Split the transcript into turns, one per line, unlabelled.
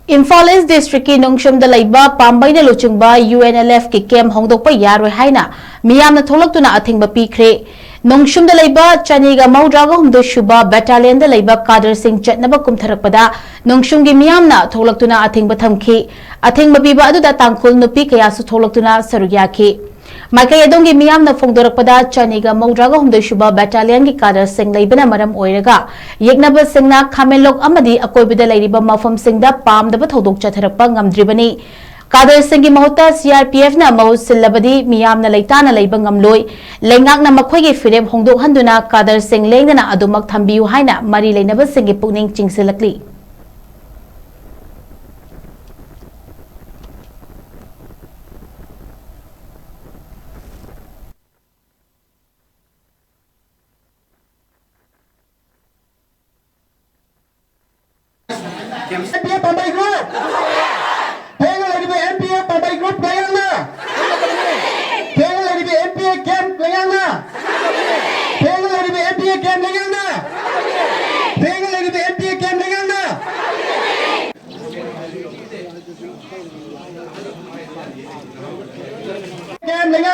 Imphal East District ki Nongsum Da Leiba Pambei na Luchingba Unlf ki kem Hongdokpa Yaroi Haina MEEYAM na THOKLAKTUNA ATHINGBA PIKHRE Nongsum Da Leiba Chaniga Maudraga Hongdokpa Battalion da Leiba Kader Singh Chatnaba Kumtharakpada Nongsum gi MEEYAM na THOKLAKTUNA ATHINGBA thamki ATHINGBA piba aduda tangkhul nupi kayasu THOKLAKTUNA sarugyaki Maikai adongi MEEYAM na phongdorakpada Chaniga Maudraga Hongdokpa Battalion gi Kader Singh leibana maram oiraga yeknaba singna Khamelok amadi akoibida leiriba mafam singda pamdaba thodok chatharakpa ngamdribani Kader Singh gi mahuta CRPF na mahut sillabadi MEEYAM na leitana leiba ngamloi lengak na makhoigi firem hongdok handuna Kader Singh lengna adumak thambiu haina mari leinaba singh gi pukning chingsilakli
MPF Pambei Group. Pengen lagi di MPF Pambei Group layang na. Pengen lagi di MPF Camp layang na. Pengen lagi di MPF Camp layang na.